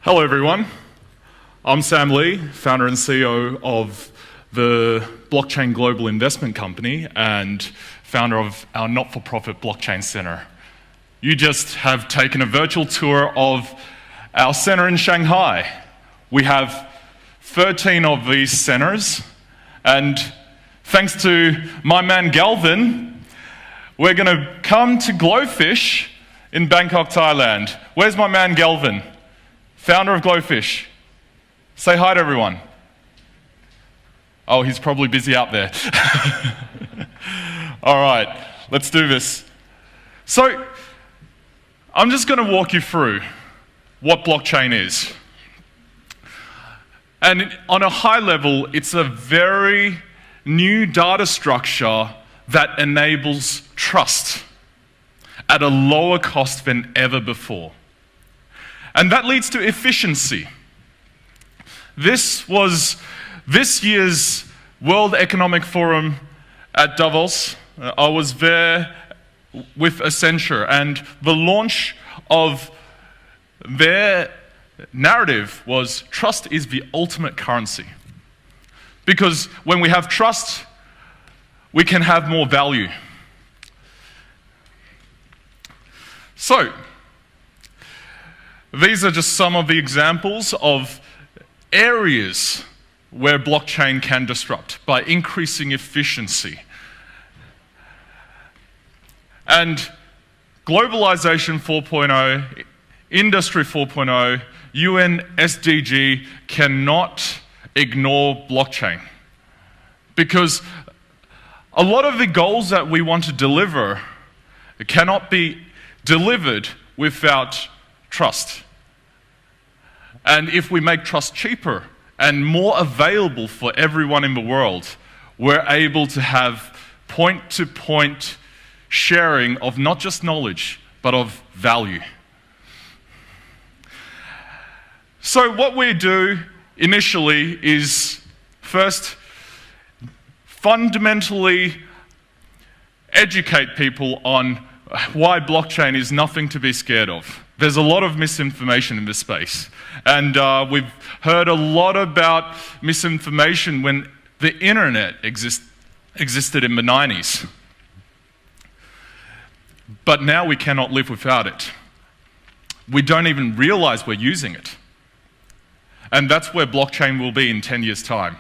Hello everyone, I'm Sam Lee, founder and CEO of the Blockchain Global Investment Company and founder of our not-for-profit Blockchain Center. You just have taken a virtual tour of our center in Shanghai. We have 13 of these centers, and thanks to my man Galvin, we're going to come to Glowfish in Bangkok, Thailand. Where's my man Galvin? Founder of Glowfish. Say hi to everyone. Oh, he's probably busy out there. All right, let's do this. So, I'm just going to walk you through what blockchain is. And on a high level, it's a very new data structure that enables trust at a lower cost than ever before. And that leads to efficiency. This was this year's World Economic Forum at Davos. I was there with Accenture, and the launch of their narrative was trust is the ultimate currency. Because when we have trust, we can have more value. So, these are just some of the examples of areas where blockchain can disrupt by increasing efficiency. And globalization 4.0, industry 4.0, UN SDG cannot ignore blockchain. Because a lot of the goals that we want to deliver cannot be delivered without trust. And if we make trust cheaper and more available for everyone in the world, we're able to have point-to-point sharing of not just knowledge, but of value. So what we do initially is first fundamentally educate people on why blockchain is nothing to be scared of. There's a lot of misinformation in this space. And we've heard a lot about misinformation when the internet existed in the 90s. But now we cannot live without it. We don't even realize we're using it. And that's where blockchain will be in 10 years' time.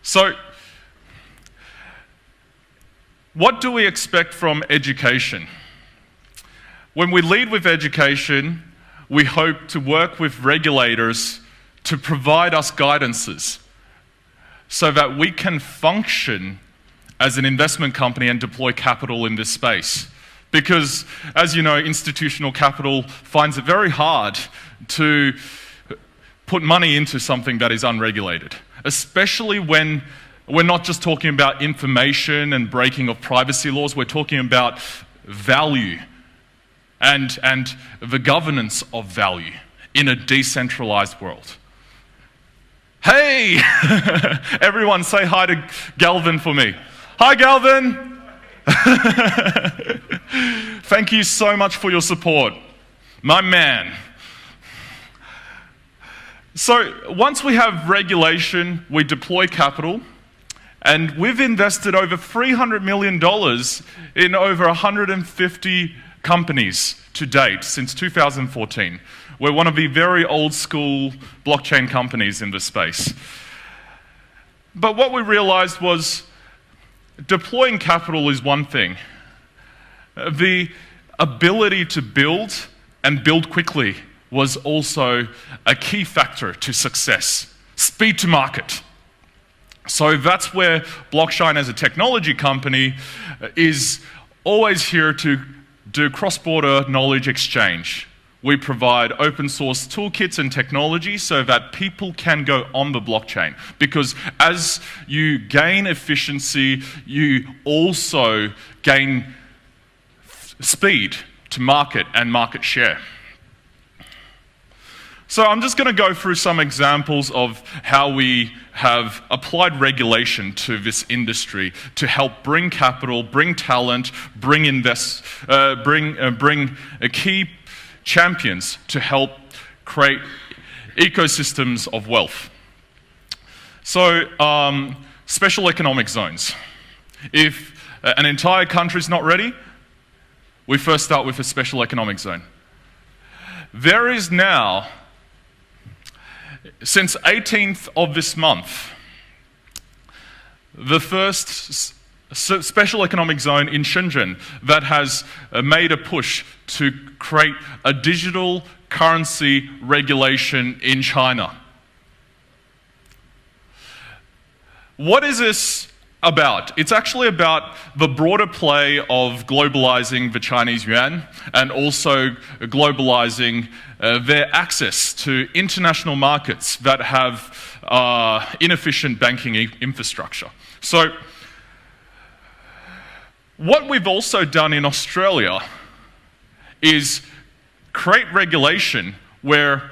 So, what do we expect from education? When we lead with education, we hope to work with regulators to provide us guidances so that we can function as an investment company and deploy capital in this space. Because, as you know, institutional capital finds it very hard to put money into something that is unregulated, especially when we're not just talking about information and breaking of privacy laws, we're talking about value and the governance of value in a decentralized world. Hey! Everyone say hi to Galvin for me. Hi, Galvin! Thank you so much for your support. My man. So, once we have regulation, we deploy capital, and we've invested over $300 million in over 150 companies to date since 2014. We're one of the very old school blockchain companies in this space. But what we realized was deploying capital is one thing. The ability to build and build quickly was also a key factor to success. Speed to market. So that's where Blockchain as a technology company is always here to do cross-border knowledge exchange. We provide open source toolkits and technology so that people can go on the blockchain. Because as you gain efficiency, you also gain speed to market and market share. So I'm just going to go through some examples of how we have applied regulation to this industry to help bring capital, bring talent, bring key champions to help create ecosystems of wealth. So, special economic zones. If an entire country is not ready, we first start with a special economic zone. There is now, since 18th of this month, the first special economic zone in Shenzhen that has made a push to create a digital currency regulation in China. What is this about? It's actually about the broader play of globalizing the Chinese yuan and also globalizing their access to international markets that have inefficient banking infrastructure. So, what we've also done in Australia is create regulation where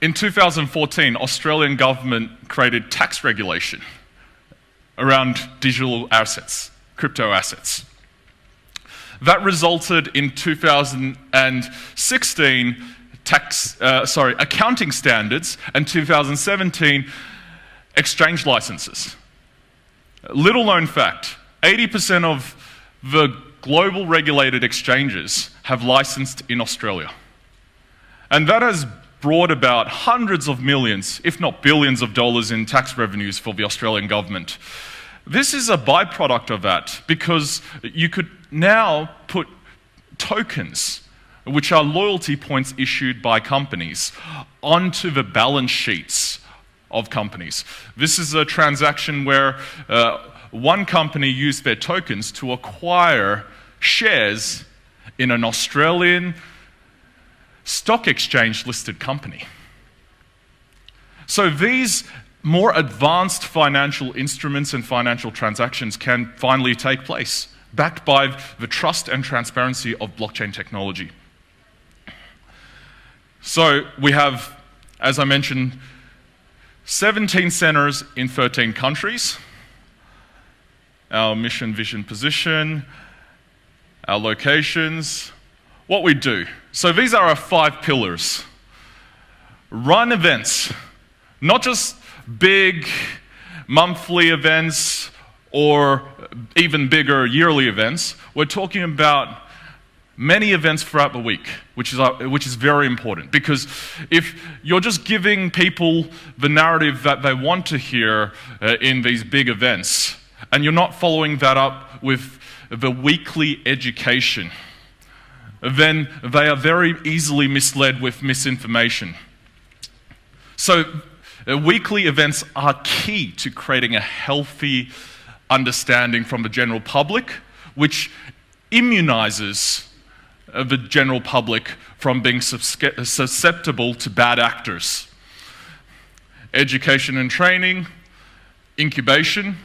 in 2014, Australian government created tax regulation around digital assets, crypto assets. That resulted in 2016 accounting standards and 2017 exchange licenses. Little known fact, 80% of the global regulated exchanges have licensed in Australia. And that has brought about hundreds of millions, if not billions of dollars in tax revenues for the Australian government. This is a byproduct of that because you could now put tokens, which are loyalty points issued by companies, onto the balance sheets of companies. This is a transaction where one company used their tokens to acquire shares in an Australian stock exchange listed company. So these more advanced financial instruments and financial transactions can finally take place, backed by the trust and transparency of blockchain technology. So we have, as I mentioned, 17 centers in 13 countries. Our mission, vision, position, our locations, what we do. So these are our 5 pillars. Run events, not just big monthly events or even bigger yearly events. We're talking about many events throughout the week, which is very important, because if you're just giving people the narrative that they want to hear in these big events, and you're not following that up with the weekly education, then they are very easily misled with misinformation. So weekly events are key to creating a healthy understanding from the general public, which immunizes the general public from being susceptible to bad actors. Education and training, incubation,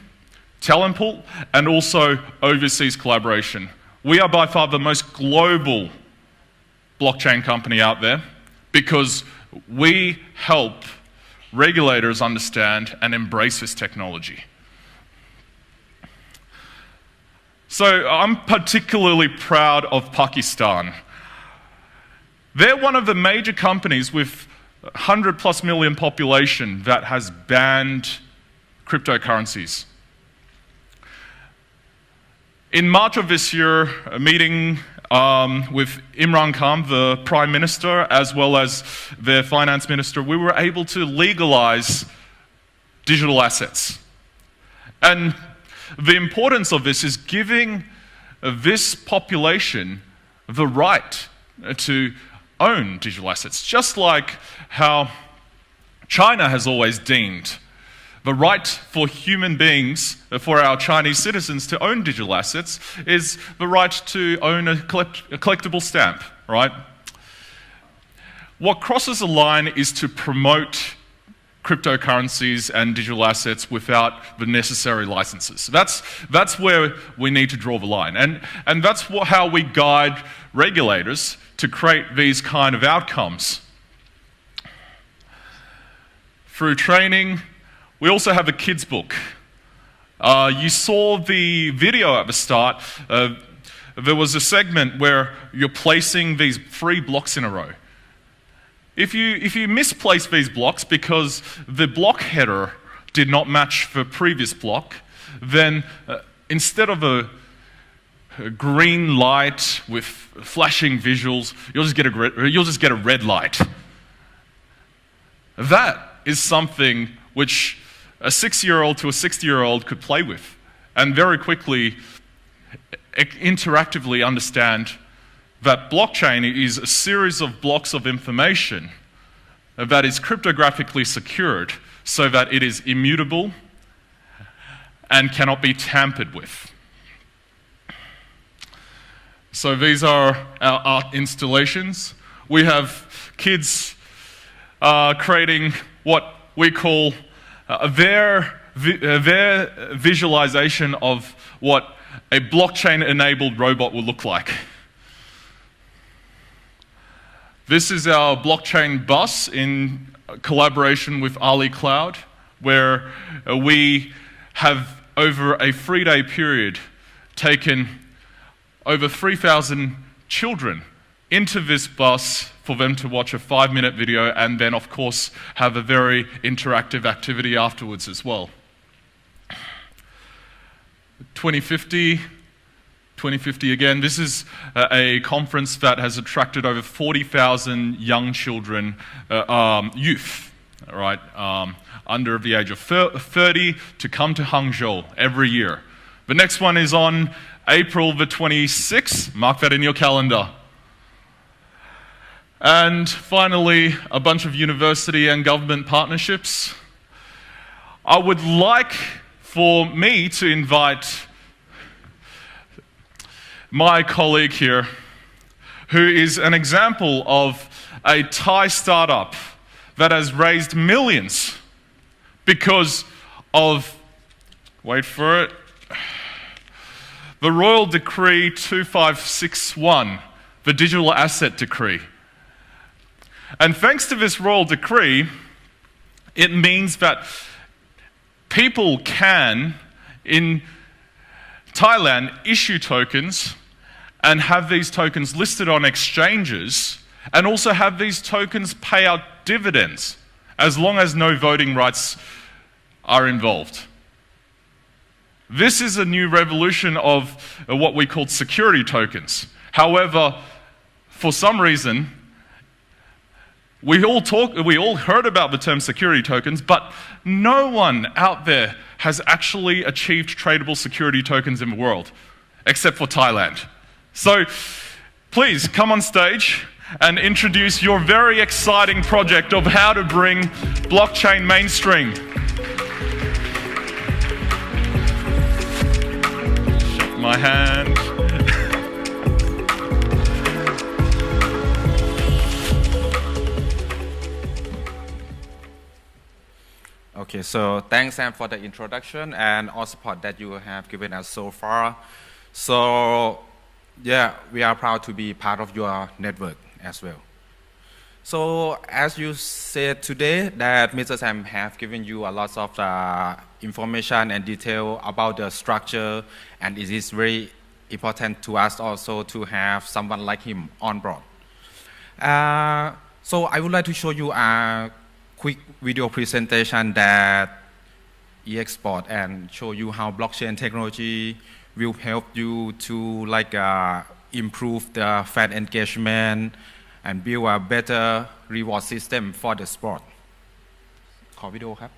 talent pool, and also overseas collaboration. We are by far the most global blockchain company out there because we help regulators understand and embrace this technology. So I'm particularly proud of Pakistan. They're one of the major companies with 100+ million population that has banned cryptocurrencies. In March of this year, a meeting with Imran Khan, the Prime Minister, as well as their Finance Minister, we were able to legalize digital assets. And the importance of this is giving this population the right to own digital assets, just like how China has always deemed the right for human beings, for our Chinese citizens to own digital assets, is the right to own a collectible stamp, right? What crosses the line is to promote cryptocurrencies and digital assets without the necessary licenses. That's where we need to draw the line. And that's how we guide regulators to create these kind of outcomes. Through training, we also have a kids book. You saw the video at the start. There was a segment where you're placing these 3 blocks in a row. if you misplace these blocks because the block header did not match the previous block, then instead of a green light with flashing visuals, you'll just get a red light. That is something which a 6-year-old to a 60-year-old could play with and very quickly interactively understand that blockchain is a series of blocks of information that is cryptographically secured so that it is immutable and cannot be tampered with. So these are our art installations. We have kids creating what we call their visualization of what a blockchain-enabled robot will look like. This is our blockchain bus in collaboration with Ali Cloud, where we have, over a 3-day period, taken over 3,000 children into this bus for them to watch a 5-minute video and then, of course, have a very interactive activity afterwards as well. 2050 again, this is a conference that has attracted over 40,000 young children, youth, right, under the age of 30 to come to Hangzhou every year. The next one is on April the 26th, mark that in your calendar. And finally, a bunch of university and government partnerships. I would like for me to invite my colleague here, who is an example of a Thai startup that has raised millions because of, wait for it, the Royal Decree 2561, the Digital Asset Decree. And thanks to this Royal Decree, it means that people can, in Thailand, issue tokens and have these tokens listed on exchanges and also have these tokens pay out dividends as long as no voting rights are involved. This is a new revolution of what we call security tokens. However, for some reason, we all heard about the term security tokens, but no one out there has actually achieved tradable security tokens in the world, except for Thailand. So please come on stage and introduce your very exciting project of how to bring blockchain mainstream. Shake my hand. Okay, so thanks, Sam, for the introduction and all support that you have given us so far. So, yeah, we are proud to be part of your network as well. So, as you said today, that Mr. Sam have given you a lot of information and detail about the structure, and it is very important to us also to have someone like him on board. So, I would like to show you a quick video presentation that e-export and show you how blockchain technology will help you to improve the fan engagement and build a better reward system for the sport. ขอวิดีโอครับ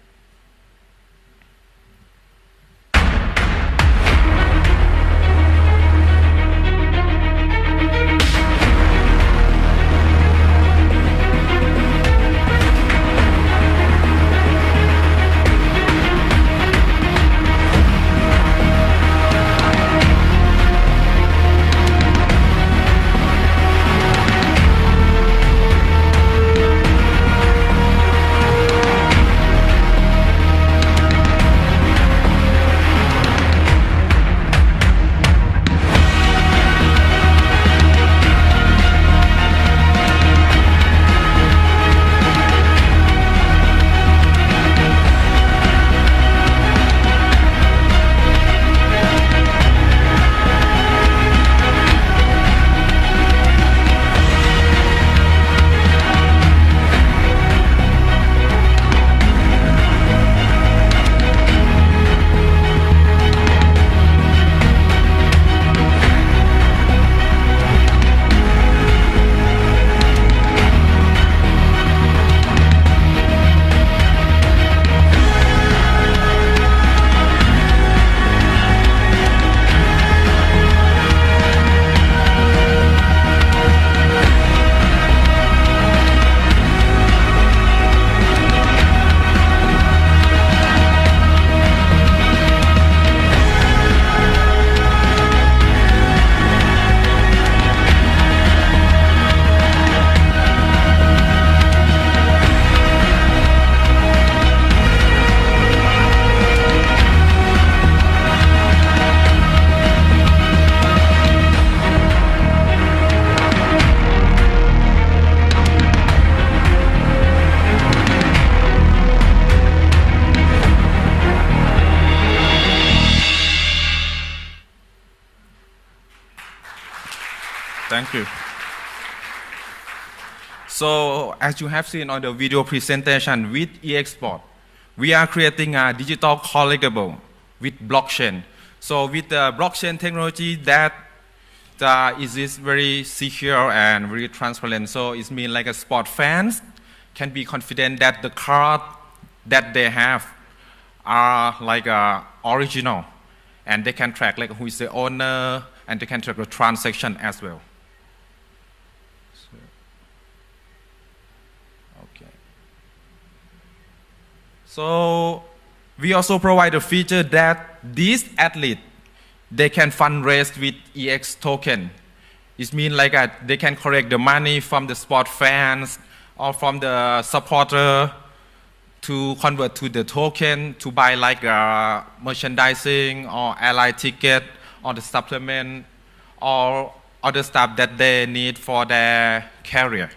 Thank you. So, as you have seen on the video presentation with eXport, we are creating a digital collectible with blockchain. So, with the blockchain technology that is very secure and very transparent. So, it means like a sport fans can be confident that the card that they have are like original, and they can track like who is the owner, and they can track the transaction as well. So we also provide a feature that these athletes, they can fundraise with EX token. It means like they can collect the money from the sport fans or from the supporter to convert to the token to buy like merchandising or airline ticket or the supplement or other stuff that they need for their career.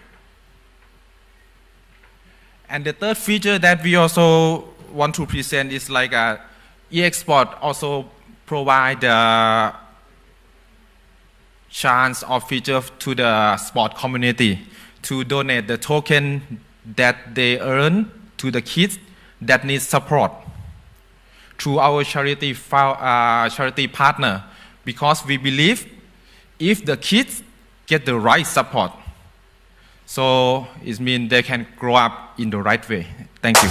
And the third feature that we also want to present is like eXport also provide a chance or feature to the sport community to donate the token that they earn to the kids that need support through our charity partner, because we believe if the kids get the right support, so it means they can grow up in the right way. Thank you.